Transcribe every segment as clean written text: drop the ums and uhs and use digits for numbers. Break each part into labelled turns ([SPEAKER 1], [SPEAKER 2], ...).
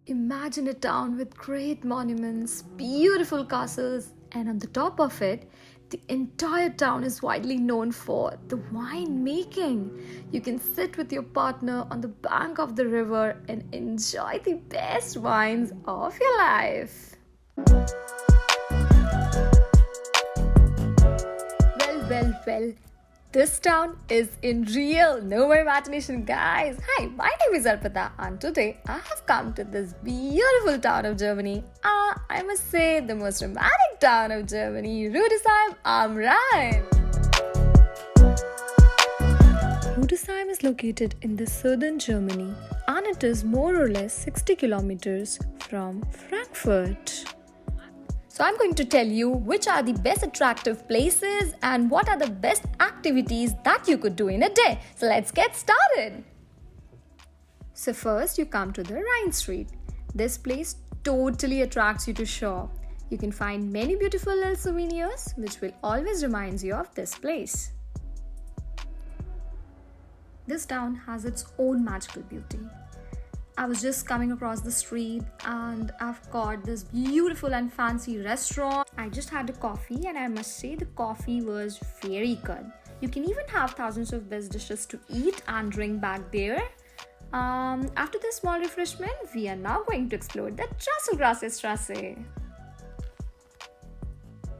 [SPEAKER 1] Imagine a town with great monuments, beautiful castles, and on the top of it, the entire town is widely known for the wine making. You can sit with your partner on the bank of the river and enjoy the best wines of your life. Well, this town is in real. No more imagination, guys. Hi, my name is Arpita, and today I have come to this beautiful town of Germany. I must say, the most romantic town of Germany, Rüdesheim am Rhein. Rüdesheim is located in the southern Germany, and it is more or less 60 kilometers from Frankfurt. So I'm going to tell you which are the best attractive places and what are the best activities that you could do in a day. So let's get started. So first you come to the Rhein street. This place totally attracts you to shop. You can find many beautiful little souvenirs which will always remind you of this place. This town has its own magical beauty. I was just coming across the street and I've got this beautiful and fancy restaurant. I just had a coffee and I must say the coffee was very good. You can even have thousands of best dishes to eat and drink back there. After this small refreshment, we are now going to explore the Drosselgrasse Straße.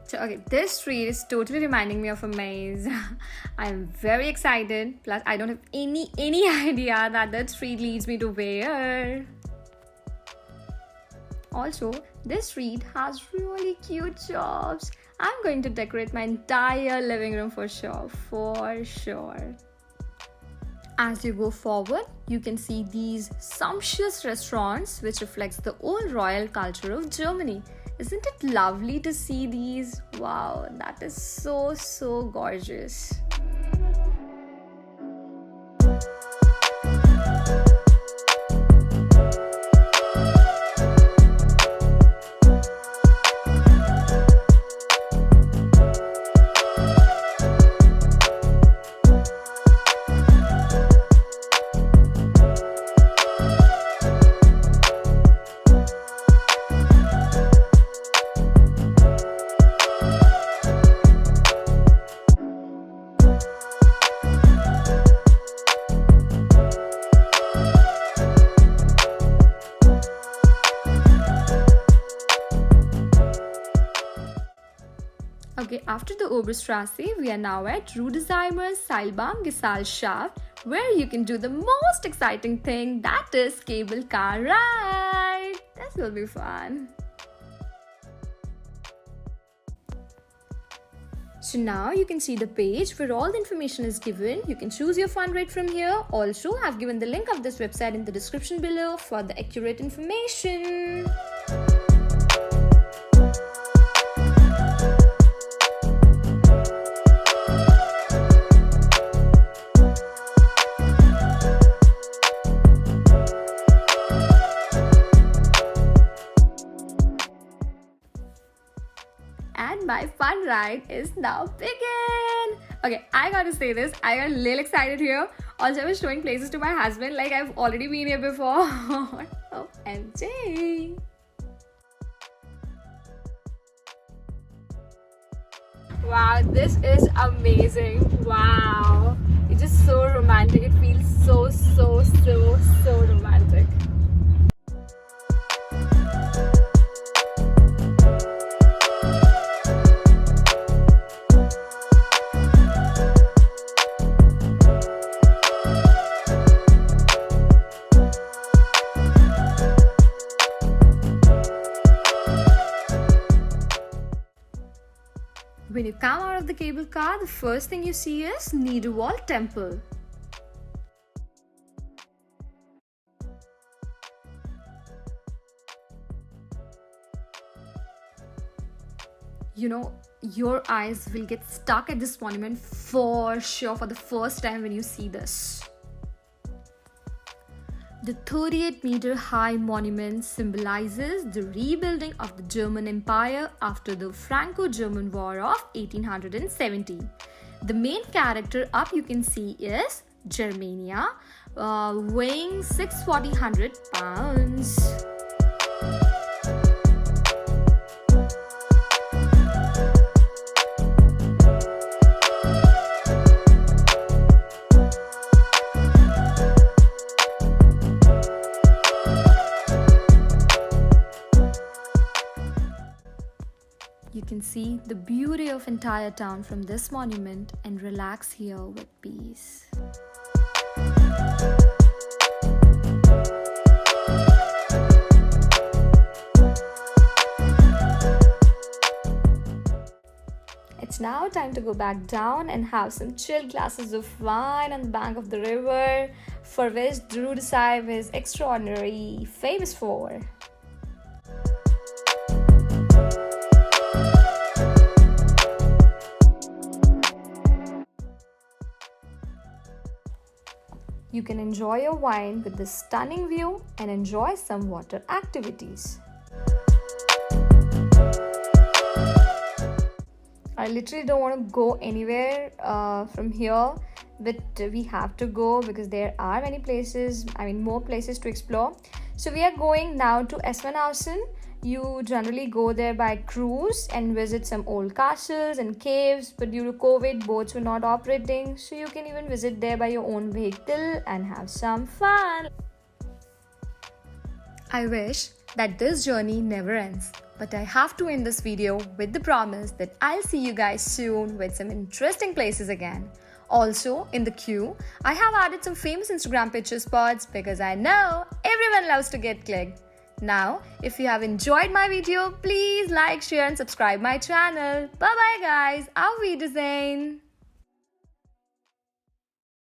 [SPEAKER 1] So, okay, this street is totally reminding me of a maze. I am very excited. Plus, I don't have any idea that street leads me to where. Also, this street has really cute shops. I'm going to decorate my entire living room for sure. As you go forward, you can see these sumptuous restaurants which reflects the old royal culture of Germany. Isn't it lovely to see these? Wow, that is so gorgeous. Okay, after the Oberstrasse, we are now at Rüdesheimer's Seilbahngesellschaft, where you can do the most exciting thing, that is cable car ride. This will be fun. So now you can see the page where all the information is given. You can choose your fund rate from here. Also, I've given the link of this website in the description below for the accurate information. And my fun ride is now begin. Okay, I gotta say this. I got a little excited here. Also, I was showing places to my husband like I've already been here before. OMG. Wow, this is amazing. Wow. It's just so romantic. It feels so romantic. When you come out of the cable car, the first thing you see is Niederwald Temple. You know, your eyes will get stuck at this monument for sure for the first time when you see this. The 38-meter high monument symbolizes the rebuilding of the German Empire after the Franco-German War of 1870. The main character up you can see is Germania, weighing 640 pounds. You can see the beauty of entire town from this monument and relax here with peace. It's now time to go back down and have some chilled glasses of wine on the bank of the river, for which Rüdesheim is extraordinary famous for. You can enjoy your wine with this stunning view and enjoy some water activities. I literally don't want to go anywhere from here, but we have to go because there are many places, more places to explore. So we are going now to Esmenhausen. You generally go there by cruise and visit some old castles and caves, but due to COVID, boats were not operating, so you can even visit there by your own vehicle and have some fun. I wish that this journey never ends, but I have to end this video with the promise that I'll see you guys soon with some interesting places again. Also, in the queue, I have added some famous Instagram picture spots because I know everyone loves to get clicked. Now, if you have enjoyed my video, please like, share and subscribe my channel. Bye bye guys, auf Wiedersehen.